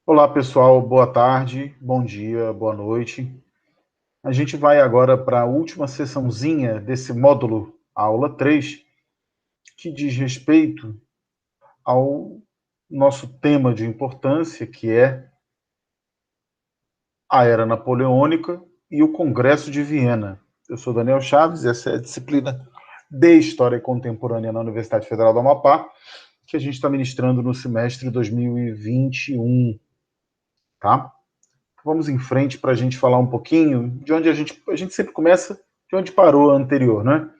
Olá, pessoal. Boa tarde, bom dia, boa noite. A gente vai agora para a última sessãozinha desse módulo, aula 3, que diz respeito ao nosso tema de importância, que é a Era Napoleônica e o Congresso de Viena. Eu sou Daniel Chaves, essa é a disciplina de História Contemporânea na Universidade Federal do Amapá, que a gente está ministrando no semestre 2021, tá? Vamos em frente para a gente falar um pouquinho de onde a gente sempre começa de onde parou a anterior, né?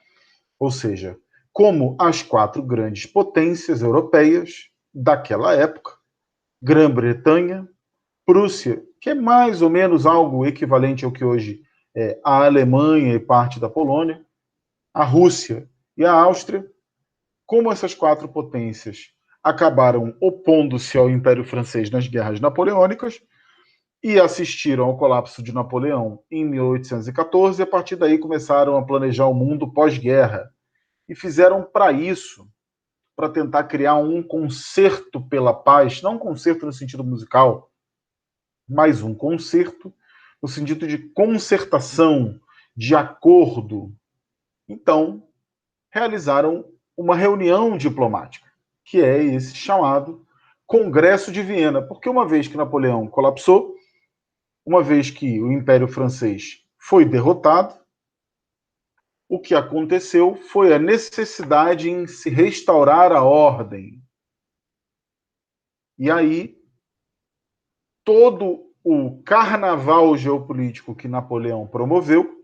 Ou seja, como as quatro grandes potências europeias daquela época, Grã-Bretanha, Prússia, que é mais ou menos algo equivalente ao que hoje é a Alemanha e parte da Polônia, a Rússia e a Áustria, como essas quatro potências acabaram opondo-se ao Império Francês nas guerras napoleônicas, e assistiram ao colapso de Napoleão em 1814, e a partir daí começaram a planejar o mundo pós-guerra. E fizeram para isso, para tentar criar um concerto pela paz, não um concerto no sentido musical, mas um concerto no sentido de concertação, de acordo. Então, realizaram uma reunião diplomática, que é esse chamado Congresso de Viena, porque uma vez que Napoleão colapsou, uma vez que o Império Francês foi derrotado, o que aconteceu foi a necessidade em se restaurar a ordem. E aí, todo o carnaval geopolítico que Napoleão promoveu,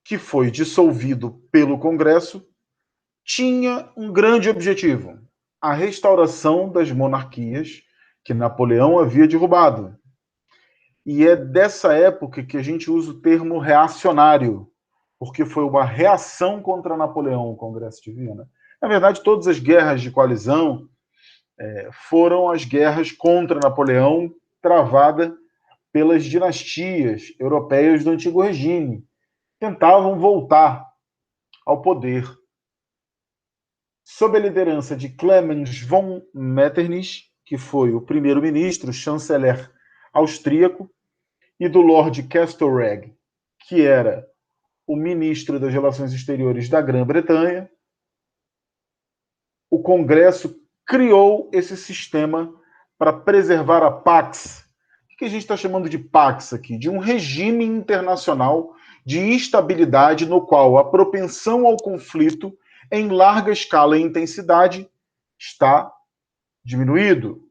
que foi dissolvido pelo Congresso, tinha um grande objetivo: a restauração das monarquias que Napoleão havia derrubado. E é dessa época que a gente usa o termo reacionário, porque foi uma reação contra Napoleão, o Congresso de Viena. Na verdade, todas as guerras de coalizão foram as guerras contra Napoleão, travada pelas dinastias europeias do antigo regime. Tentavam voltar ao poder. Sob a liderança de Clemens von Metternich, que foi o primeiro-ministro, chanceler austríaco, e do Lord Castlereagh, que era o ministro das Relações Exteriores da Grã-Bretanha, o Congresso criou esse sistema para preservar a Pax. O que a gente está chamando de Pax aqui? De um regime internacional de instabilidade no qual a propensão ao conflito em larga escala e intensidade está diminuído.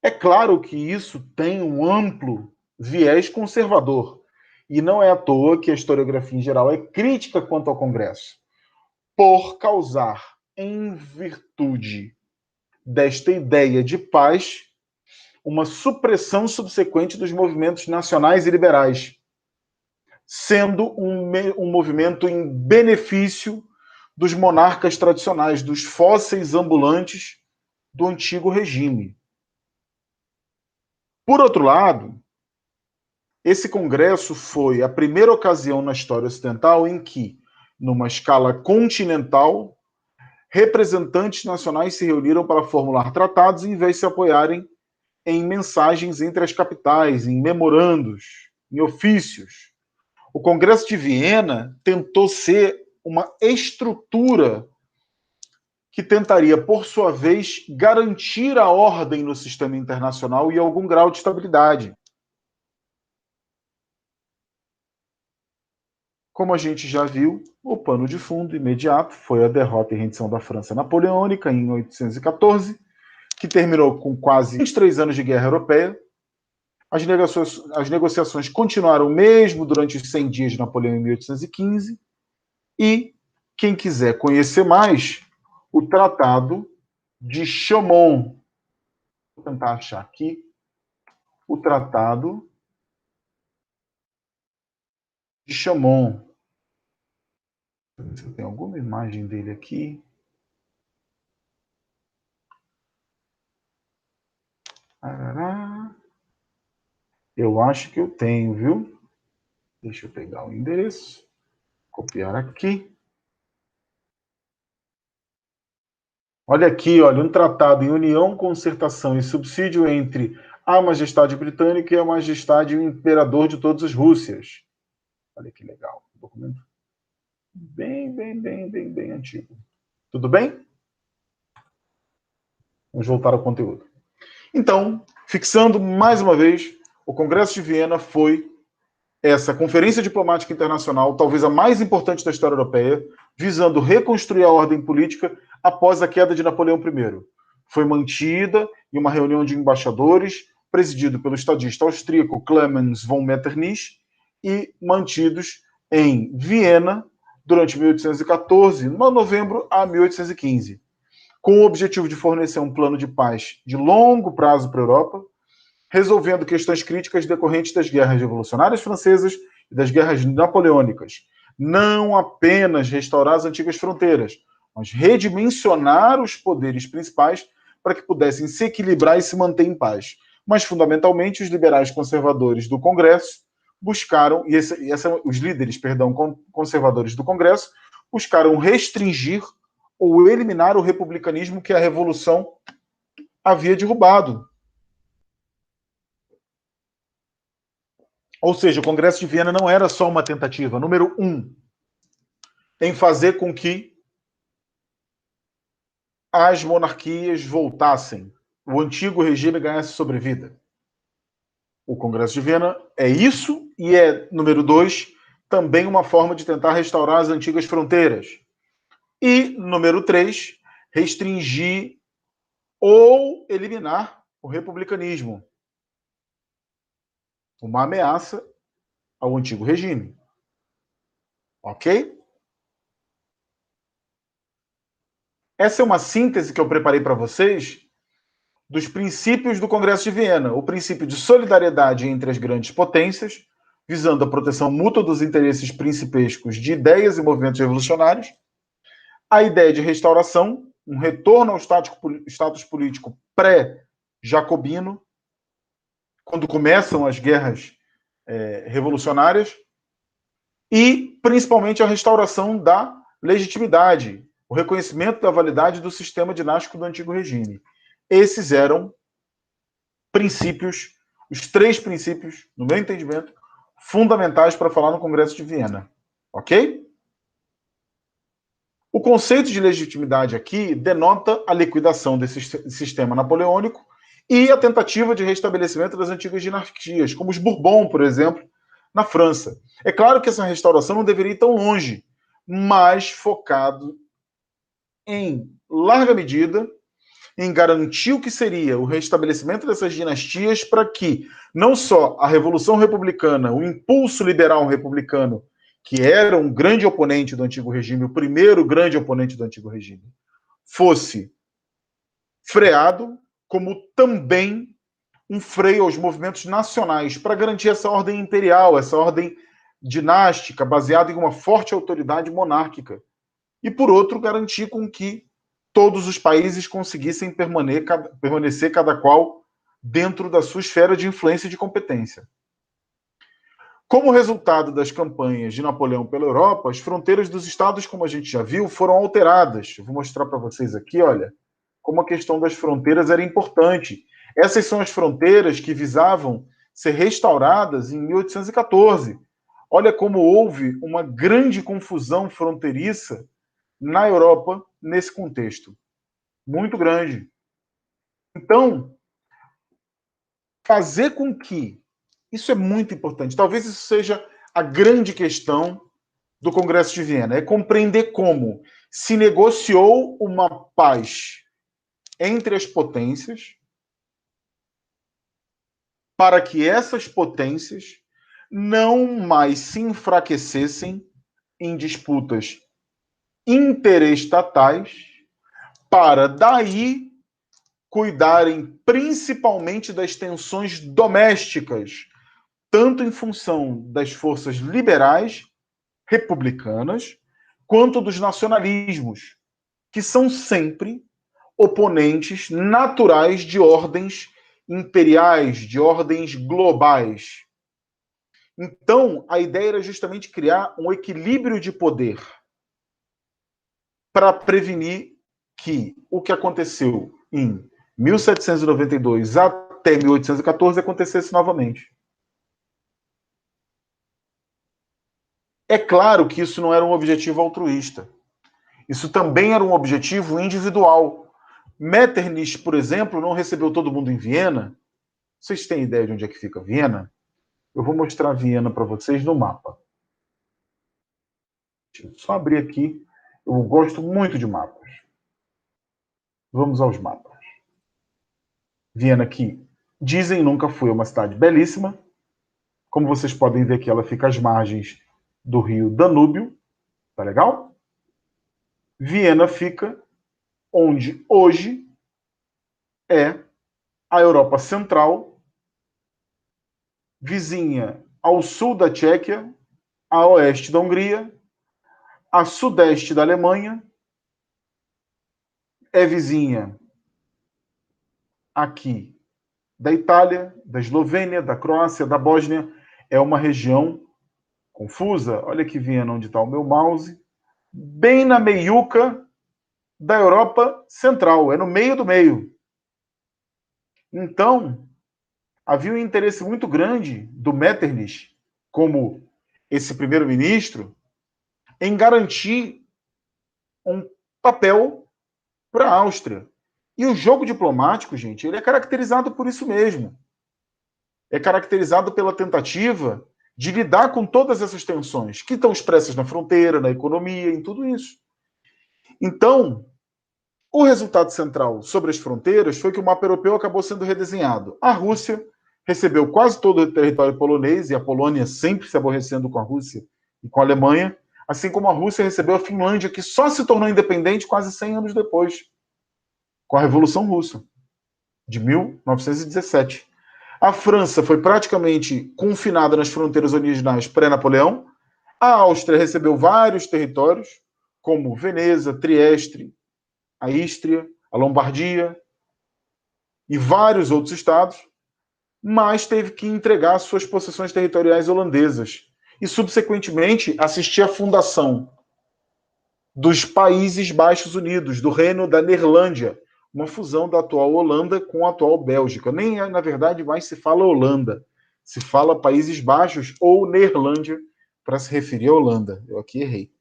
É claro que isso tem um amplo viés conservador. E não é à toa que a historiografia em geral é crítica quanto ao Congresso, por causar, em virtude desta ideia de paz, uma supressão subsequente dos movimentos nacionais e liberais, sendo um movimento em benefício dos monarcas tradicionais, dos fósseis ambulantes do antigo regime. Por outro lado, esse congresso foi a primeira ocasião na história ocidental em que, numa escala continental, representantes nacionais se reuniram para formular tratados em vez de se apoiarem em mensagens entre as capitais, em memorandos, em ofícios. O Congresso de Viena tentou ser uma estrutura que tentaria, por sua vez, garantir a ordem no sistema internacional e algum grau de estabilidade. Como a gente já viu, o pano de fundo imediato foi a derrota e rendição da França napoleônica em 1814, que terminou com quase 23 anos de guerra europeia. As negociações continuaram mesmo durante os 100 dias de Napoleão em 1815. E quem quiser conhecer mais, o Tratado de Chaumont. Vou tentar achar aqui. O Tratado de Chaumont. Se tem alguma imagem dele aqui. Eu acho que eu tenho, viu? Deixa eu pegar o endereço, copiar aqui. Olha aqui, olha, um tratado em união, concertação e subsídio entre a Majestade Britânica e a Majestade e o Imperador de todas as Rússias. Olha que legal. Documento bem antigo. Tudo bem? Vamos voltar ao conteúdo. Então, fixando mais uma vez, o Congresso de Viena foi essa conferência diplomática internacional, talvez a mais importante da história europeia, visando reconstruir a ordem política após a queda de Napoleão I. Foi mantida em uma reunião de embaixadores, presidido pelo estadista austríaco Clemens von Metternich, e mantidos em Viena durante 1814, de novembro a 1815, com o objetivo de fornecer um plano de paz de longo prazo para a Europa, resolvendo questões críticas decorrentes das guerras revolucionárias francesas e das guerras napoleônicas. Não apenas restaurar as antigas fronteiras, mas redimensionar os poderes principais para que pudessem se equilibrar e se manter em paz. Mas, fundamentalmente, os liberais conservadores do Congresso buscaram, os líderes, conservadores do Congresso, buscaram restringir ou eliminar o republicanismo que a Revolução havia derrubado. Ou seja, o Congresso de Viena não era só uma tentativa, número 1, em fazer com que as monarquias voltassem, o antigo regime ganhasse sobrevida. O Congresso de Viena é isso, e é, número 2, também uma forma de tentar restaurar as antigas fronteiras. E, número 3, restringir ou eliminar o republicanismo. Uma ameaça ao antigo regime. Ok? Essa é uma síntese que eu preparei para vocês dos princípios do Congresso de Viena. O princípio de solidariedade entre as grandes potências, visando a proteção mútua dos interesses principescos de ideias e movimentos revolucionários. A ideia de restauração, um retorno ao status político pré-jacobino, quando começam as guerras revolucionárias. E, principalmente, a restauração da legitimidade, o reconhecimento da validade do sistema dinástico do antigo regime. Esses eram princípios, os 3 princípios, no meu entendimento, fundamentais para falar no Congresso de Viena. Ok? O conceito de legitimidade aqui denota a liquidação desse sistema napoleônico e a tentativa de restabelecimento das antigas dinasties, como os Bourbon, por exemplo, na França. É claro que essa restauração não deveria ir tão longe, mas focado em larga medida em garantir o que seria o restabelecimento dessas dinastias para que não só a Revolução Republicana, o impulso liberal republicano, que era um grande oponente do antigo regime, o primeiro grande oponente do antigo regime, fosse freado, como também um freio aos movimentos nacionais para garantir essa ordem imperial, essa ordem dinástica, baseada em uma forte autoridade monárquica. E, por outro, garantir com que todos os países conseguissem permanecer cada qual dentro da sua esfera de influência e de competência. Como resultado das campanhas de Napoleão pela Europa, as fronteiras dos estados, como a gente já viu, foram alteradas. Eu vou mostrar para vocês aqui, olha, como a questão das fronteiras era importante. Essas são as fronteiras que visavam ser restauradas em 1814. Olha como houve uma grande confusão fronteiriça na Europa nesse contexto. Muito grande. Então, fazer com que... Isso é muito importante. Talvez isso seja a grande questão do Congresso de Viena. É compreender como se negociou uma paz entre as potências para que essas potências não mais se enfraquecessem em disputas interestatais, para daí cuidarem principalmente das tensões domésticas, tanto em função das forças liberais, republicanas, quanto dos nacionalismos, que são sempre oponentes naturais de ordens imperiais, de ordens globais. Então, a ideia era justamente criar um equilíbrio de poder para prevenir que o que aconteceu em 1792 até 1814 acontecesse novamente. É claro que isso não era um objetivo altruísta. Isso também era um objetivo individual. Metternich, por exemplo, não recebeu todo mundo em Viena. Vocês têm ideia de onde é que fica Viena? Eu vou mostrar Viena para vocês no mapa. Deixa eu só abrir aqui. Eu gosto muito de mapas. Vamos aos mapas. Viena, que dizem nunca foi uma cidade belíssima. Como vocês podem ver aqui, ela fica às margens do rio Danúbio. Tá legal? Viena fica onde hoje é a Europa Central, vizinha ao sul da Tchequia, a oeste da Hungria, a sudeste da Alemanha, é vizinha aqui da Itália, da Eslovênia, da Croácia, da Bósnia. É uma região confusa. Olha aqui, Viena, onde está o meu mouse. Bem na meiuca da Europa Central. É no meio do meio. Então, havia um interesse muito grande do Metternich, como esse primeiro-ministro, em garantir um papel para a Áustria. E o jogo diplomático, gente, ele é caracterizado por isso mesmo. É caracterizado pela tentativa de lidar com todas essas tensões que estão expressas na fronteira, na economia, em tudo isso. Então, o resultado central sobre as fronteiras foi que o mapa europeu acabou sendo redesenhado. A Rússia recebeu quase todo o território polonês, e a Polônia sempre se aborrecendo com a Rússia e com a Alemanha, assim como a Rússia recebeu a Finlândia, que só se tornou independente quase 100 anos depois, com a Revolução Russa, de 1917. A França foi praticamente confinada nas fronteiras originais pré-Napoleão. A Áustria recebeu vários territórios, como Veneza, Trieste, a Ístria, a Lombardia e vários outros estados, mas teve que entregar suas possessões territoriais holandesas e, subsequentemente, assistir à fundação dos Países Baixos Unidos, do Reino da Neerlândia, uma fusão da atual Holanda com a atual Bélgica. Nem, na verdade, mais se fala Holanda, se fala Países Baixos ou Neerlândia para se referir à Holanda. Eu aqui errei.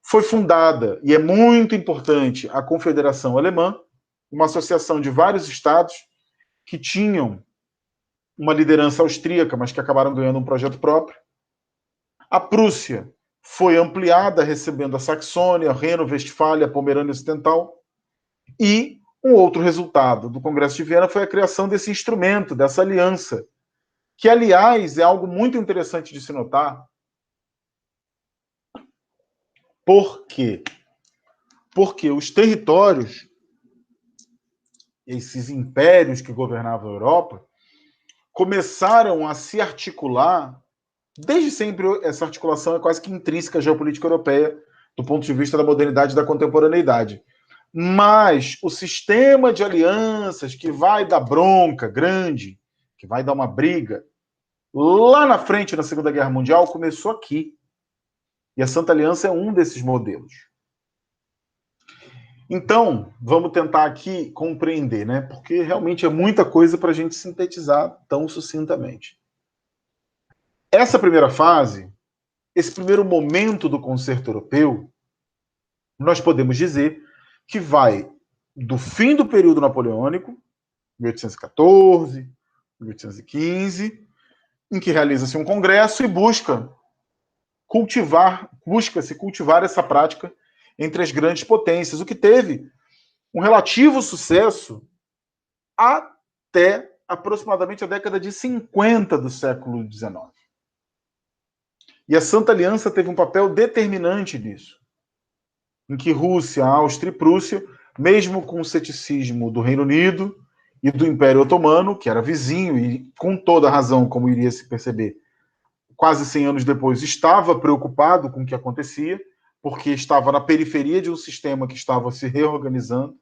Foi fundada, e é muito importante, a Confederação Alemã, uma associação de vários estados que tinham uma liderança austríaca, mas que acabaram ganhando um projeto próprio. A Prússia foi ampliada, recebendo a Saxônia, Reno, Westfália, Pomerânia Ocidental. E um outro resultado do Congresso de Viena foi a criação desse instrumento, dessa aliança, que, aliás, é algo muito interessante de se notar. Por quê? Porque os territórios, esses impérios que governavam a Europa, começaram a se articular. Desde sempre, essa articulação é quase que intrínseca à geopolítica europeia, do ponto de vista da modernidade e da contemporaneidade. Mas o sistema de alianças que vai dar bronca grande, que vai dar uma briga, lá na frente, na Segunda Guerra Mundial, começou aqui. E a Santa Aliança é um desses modelos. Então, vamos tentar aqui compreender, né? Porque realmente é muita coisa para a gente sintetizar tão sucintamente. Essa primeira fase, esse primeiro momento do concerto europeu, nós podemos dizer que vai do fim do período napoleônico, 1814, 1815, em que realiza-se um congresso e busca-se cultivar essa prática entre as grandes potências, o que teve um relativo sucesso até aproximadamente a década de 50 do século XIX. E a Santa Aliança teve um papel determinante nisso, em que Rússia, Áustria e Prússia, mesmo com o ceticismo do Reino Unido e do Império Otomano, que era vizinho e, com toda razão, como iria se perceber, quase 100 anos depois, estava preocupado com o que acontecia, porque estava na periferia de um sistema que estava se reorganizando.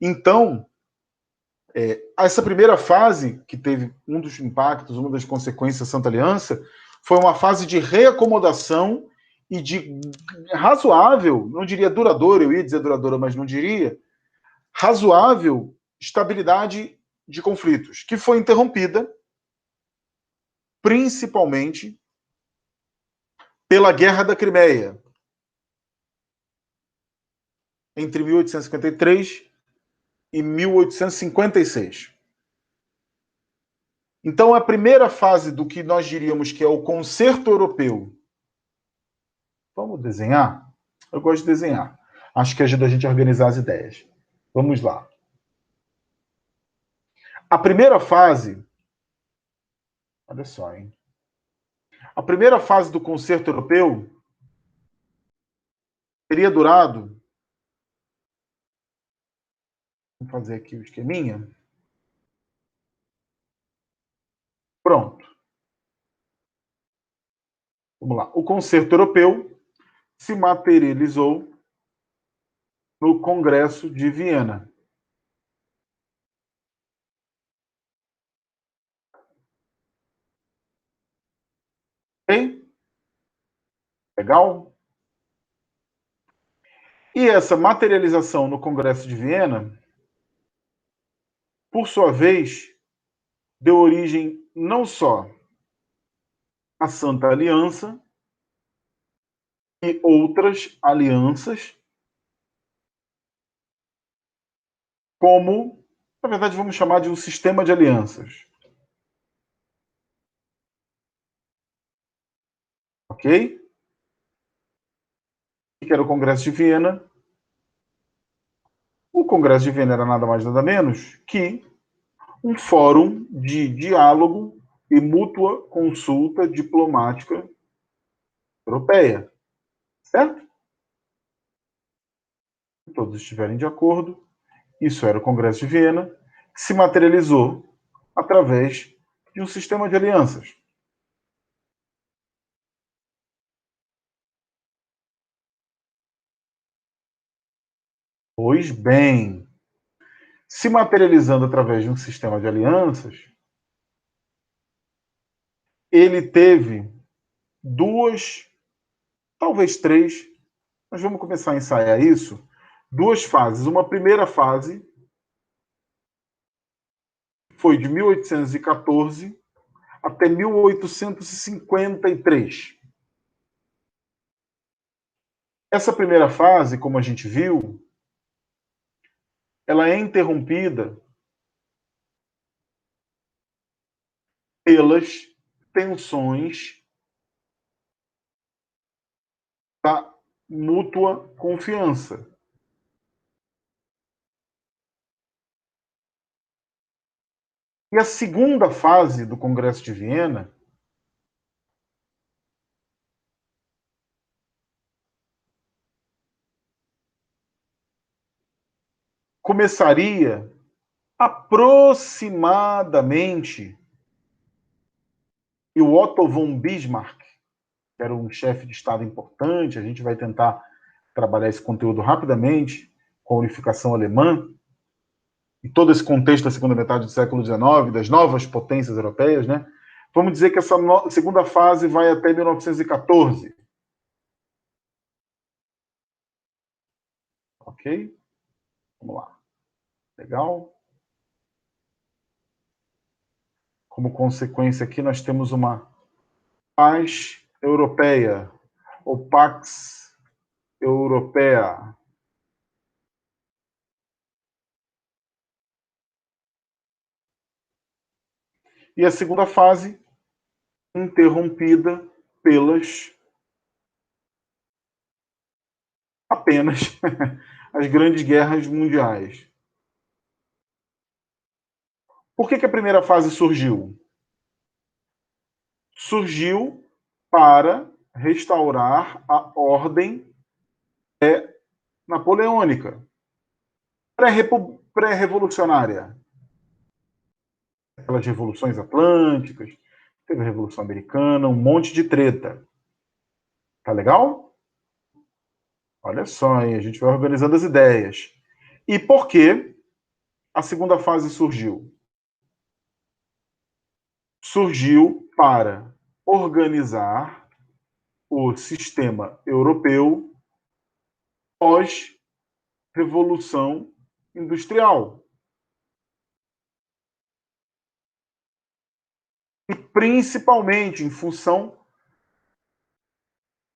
Então, essa primeira fase, que teve um dos impactos, uma das consequências da Santa Aliança, foi uma fase de reacomodação e de razoável, não diria duradoura, eu ia dizer duradoura, mas não diria, razoável estabilidade de conflitos, que foi interrompida principalmente pela Guerra da Crimeia, entre 1853 e 1856. Então, a primeira fase do que nós diríamos que é o concerto europeu. Vamos desenhar? Eu gosto de desenhar. Acho que ajuda a gente a organizar as ideias. Vamos lá. A primeira fase. Olha só, hein? A primeira fase do concerto europeu teria durado. Vamos fazer aqui o esqueminha. Pronto. Vamos lá. O concerto europeu se materializou no Congresso de Viena. Ok? Legal? E essa materialização no Congresso de Viena, por sua vez, deu origem não só à Santa Aliança e outras alianças, como, na verdade, vamos chamar de um sistema de alianças. Ok? Que era o Congresso de Viena. O Congresso de Viena era nada mais nada menos que um fórum de diálogo e mútua consulta diplomática europeia. Certo? Se todos estiverem de acordo, isso era o Congresso de Viena, que se materializou através de um sistema de alianças. Pois bem, se materializando através de um sistema de alianças, ele teve duas, talvez três, mas vamos começar a ensaiar isso, duas fases. Uma primeira fase foi de 1814 até 1853. Essa primeira fase, como a gente viu, ela é interrompida pelas tensões da mútua confiança. E a segunda fase do Congresso de Viena começaria aproximadamente, e o Otto von Bismarck, que era um chefe de Estado importante, a gente vai tentar trabalhar esse conteúdo rapidamente, com a unificação alemã, e todo esse contexto da segunda metade do século XIX, das novas potências europeias, né? Vamos dizer que essa segunda fase vai até 1914. Ok? Vamos lá. Legal? Como consequência aqui, nós temos uma paz europeia, ou Pax Europeia. E a segunda fase, interrompida pelas apenas as grandes guerras mundiais. Por que a primeira fase surgiu? Surgiu para restaurar a ordem napoleônica, pré-revolucionária. Aquelas revoluções atlânticas, teve a Revolução Americana, um monte de treta. Tá legal? Olha só, aí, a gente vai organizando as ideias. E por que a segunda fase surgiu? Surgiu para organizar o sistema europeu pós-revolução industrial. E principalmente em função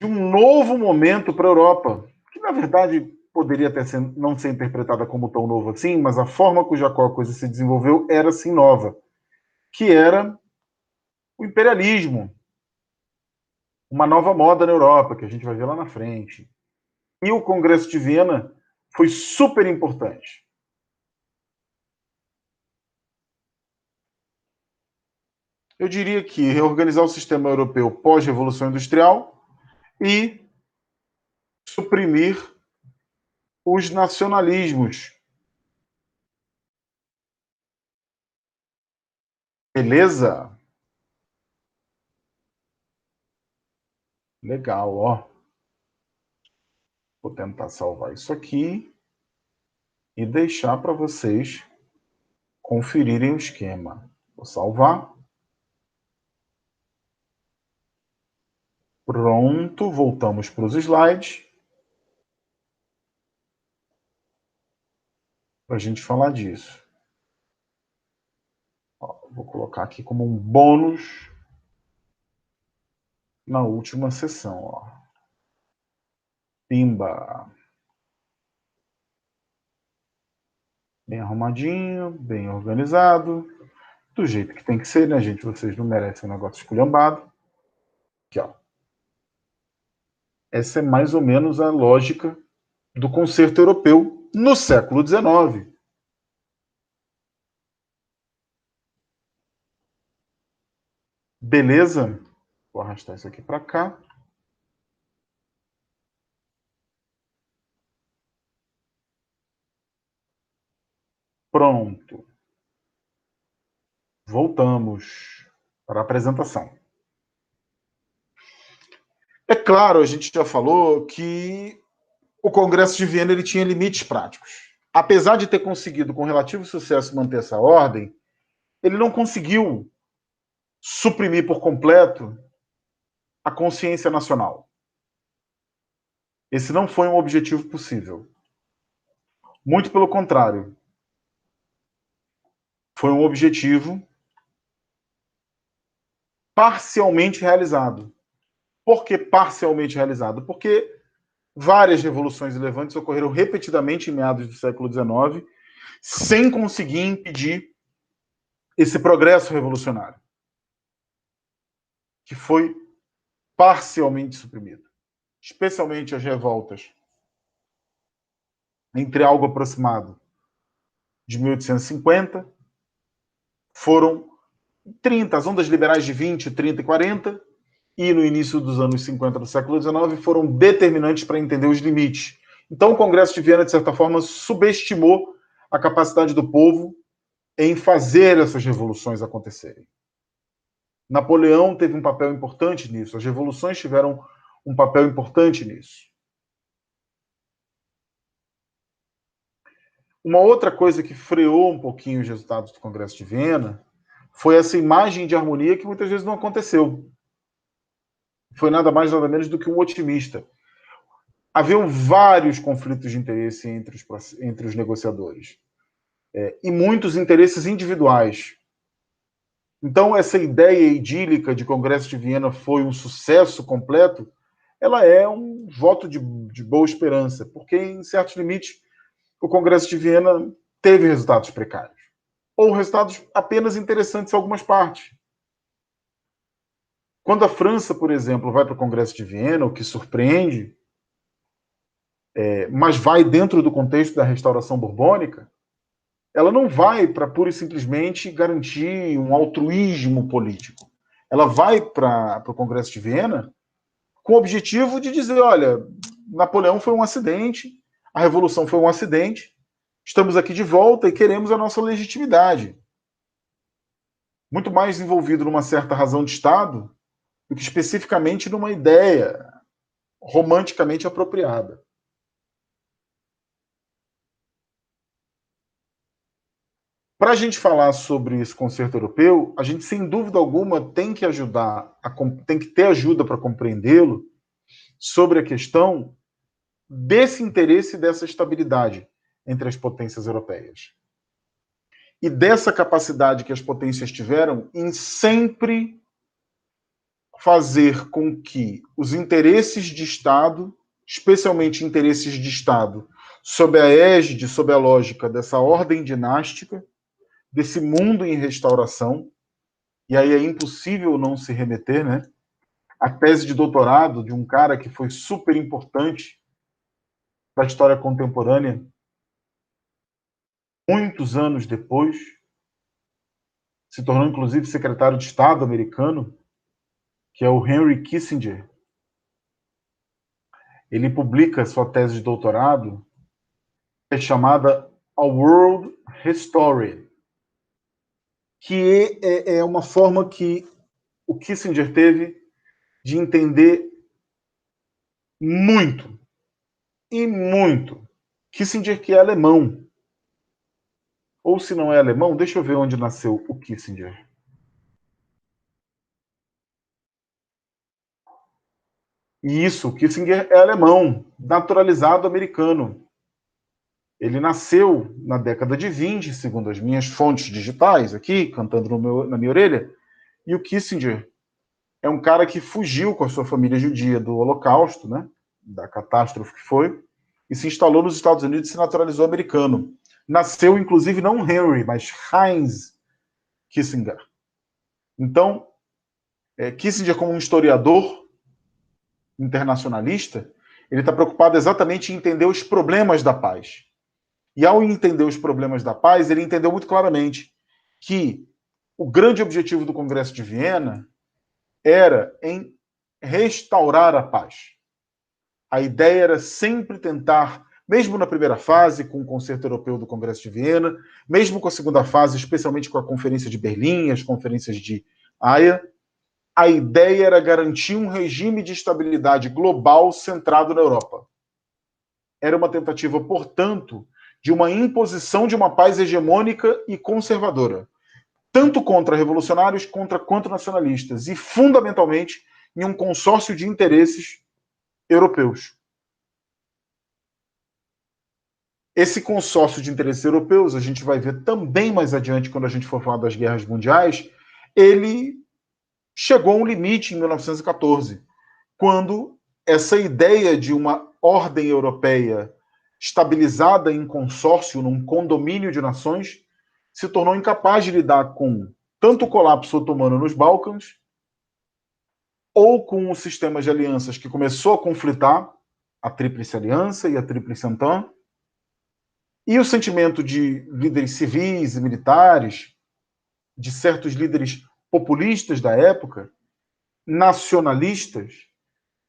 de um novo momento para a Europa, que na verdade poderia até não ser interpretada como tão novo assim, mas a forma cuja qual a coisa se desenvolveu era assim nova, que era o imperialismo, uma nova moda na Europa, que a gente vai ver lá na frente. E o Congresso de Viena foi super importante. Eu diria que reorganizar o sistema europeu pós-revolução industrial e suprimir os nacionalismos. Beleza? Legal, ó. Vou tentar salvar isso aqui e deixar para vocês conferirem o esquema. Vou salvar. Pronto, voltamos para os slides. Para a gente falar disso. Ó, vou colocar aqui como um bônus na última sessão. Ó. Pimba! Bem arrumadinho, bem organizado. Do jeito que tem que ser, né, gente? Vocês não merecem um negócio esculhambado. Aqui, ó. Essa é mais ou menos a lógica do concerto europeu no século XIX. Beleza? Vou arrastar isso aqui para cá. Pronto. Voltamos para a apresentação. É claro, a gente já falou que o Congresso de Viena ele tinha limites práticos. Apesar de ter conseguido com relativo sucesso manter essa ordem, ele não conseguiu suprimir por completo a consciência nacional. Esse não foi um objetivo possível. Muito pelo contrário. Foi um objetivo parcialmente realizado. Por que parcialmente realizado? Porque várias revoluções e levantes ocorreram repetidamente em meados do século XIX, sem conseguir impedir esse progresso revolucionário, que foi parcialmente suprimido. Especialmente as revoltas entre algo aproximado de 1850, foram 30, as ondas liberais de 20, 30 e 40, e no início dos anos 50 do século XIX foram determinantes para entender os limites. Então o Congresso de Viena, de certa forma, subestimou a capacidade do povo em fazer essas revoluções acontecerem. Napoleão teve um papel importante nisso, as revoluções tiveram um papel importante nisso. Uma outra coisa que freou um pouquinho os resultados do Congresso de Viena foi essa imagem de harmonia que muitas vezes não aconteceu. Foi nada mais, nada menos do que um otimista. Haviam vários conflitos de interesse entre os negociadores. E muitos interesses individuais. Então, essa ideia idílica de Congresso de Viena foi um sucesso completo, ela é um voto de boa esperança, porque, em certos limites, o Congresso de Viena teve resultados precários. Ou resultados apenas interessantes em algumas partes. Quando a França, por exemplo, vai para o Congresso de Viena, o que surpreende, mas vai dentro do contexto da restauração borbônica, ela não vai para pura e simplesmente garantir um altruísmo político. Ela vai para o Congresso de Viena com o objetivo de dizer, olha, Napoleão foi um acidente, a Revolução foi um acidente, estamos aqui de volta e queremos a nossa legitimidade. Muito mais envolvido numa certa razão de Estado do que especificamente numa ideia romanticamente apropriada. Para a gente falar sobre esse concerto europeu, a gente, sem dúvida alguma, tem que ter ajuda para compreendê-lo sobre a questão desse interesse e dessa estabilidade entre as potências europeias. E dessa capacidade que as potências tiveram em sempre fazer com que os interesses de Estado, especialmente interesses de Estado, sob a égide, sob a lógica dessa ordem dinástica, desse mundo em restauração, e aí é impossível não se remeter, né, à tese de doutorado de um cara que foi super importante para a história contemporânea, muitos anos depois, se tornou inclusive secretário de Estado americano, que é o Henry Kissinger. Ele publica sua tese de doutorado, que é chamada A World Restored, que é uma forma que o Kissinger teve de entender muito, e muito. Kissinger, que é alemão. Ou se não é alemão, deixa eu ver onde nasceu o Kissinger. E isso, o Kissinger é alemão, naturalizado americano. Ele nasceu na década de 20, segundo as minhas fontes digitais aqui, cantando na minha orelha, e o Kissinger é um cara que fugiu com a sua família judia do Holocausto, né, da catástrofe que foi, e se instalou nos Estados Unidos e se naturalizou americano. Nasceu, inclusive, não Henry, mas Heinz Kissinger. Então, Kissinger, como um historiador internacionalista, ele está preocupado exatamente em entender os problemas da paz. E ao entender os problemas da paz, ele entendeu muito claramente que o grande objetivo do Congresso de Viena era em restaurar a paz. A ideia era sempre tentar, mesmo na primeira fase, com o Concerto Europeu do Congresso de Viena, mesmo com a segunda fase, especialmente com a Conferência de Berlim, as conferências de Haia, a ideia era garantir um regime de estabilidade global centrado na Europa. Era uma tentativa, portanto, de uma imposição de uma paz hegemônica e conservadora, tanto contra revolucionários quanto nacionalistas, e fundamentalmente em um consórcio de interesses europeus. Esse consórcio de interesses europeus, a gente vai ver também mais adiante, quando a gente for falar das guerras mundiais, ele chegou a um limite em 1914, quando essa ideia de uma ordem europeia estabilizada em consórcio, num condomínio de nações, se tornou incapaz de lidar com tanto o colapso otomano nos Balcãs, ou com o sistema de alianças que começou a conflitar, a Tríplice Aliança e a Tríplice Entente, e o sentimento de líderes civis e militares, de certos líderes populistas da época, nacionalistas,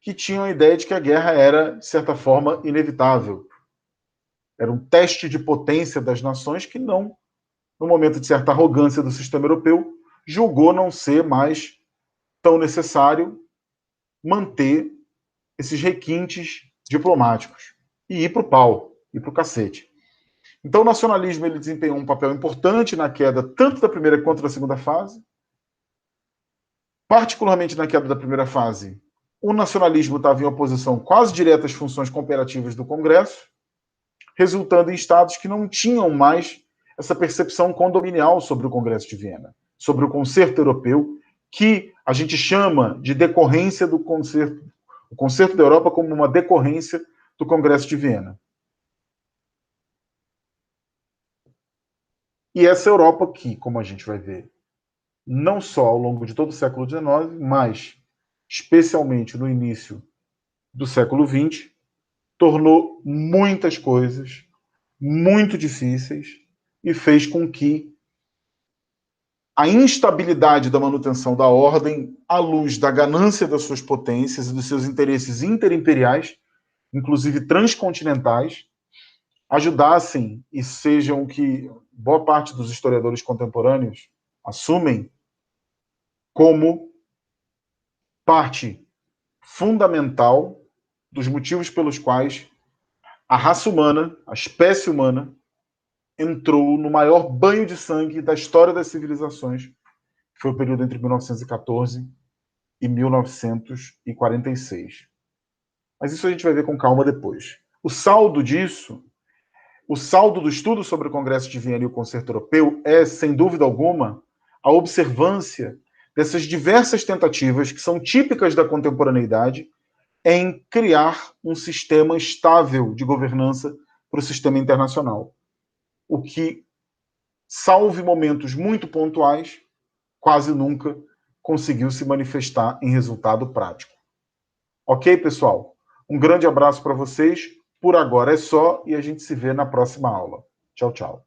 que tinham a ideia de que a guerra era, de certa forma, inevitável. Era um teste de potência das nações que não, no momento de certa arrogância do sistema europeu, julgou não ser mais tão necessário manter esses requintes diplomáticos e ir para o pau, ir para o cacete. Então o nacionalismo ele desempenhou um papel importante na queda tanto da primeira quanto da segunda fase. Particularmente na queda da primeira fase, o nacionalismo estava em oposição quase direta às funções cooperativas do Congresso, resultando em estados que não tinham mais essa percepção condominial sobre o Congresso de Viena, sobre o concerto europeu, que a gente chama de decorrência do concerto, o concerto da Europa como uma decorrência do Congresso de Viena. E essa Europa que, como a gente vai ver, não só ao longo de todo o século XIX, mas especialmente no início do século XX, tornou muitas coisas muito difíceis e fez com que a instabilidade da manutenção da ordem, à luz da ganância das suas potências e dos seus interesses interimperiais, inclusive transcontinentais, ajudassem e sejam o que boa parte dos historiadores contemporâneos assumem como parte fundamental dos motivos pelos quais a raça humana, a espécie humana, entrou no maior banho de sangue da história das civilizações, que foi o período entre 1914 e 1946. Mas isso a gente vai ver com calma depois. O saldo disso, o saldo do estudo sobre o Congresso de Viena e o Concerto Europeu é, sem dúvida alguma, a observância dessas diversas tentativas que são típicas da contemporaneidade em criar um sistema estável de governança para o sistema internacional. O que, salvo momentos muito pontuais, quase nunca conseguiu se manifestar em resultado prático. Ok, pessoal? Um grande abraço para vocês. Por agora é só e a gente se vê na próxima aula. Tchau, tchau.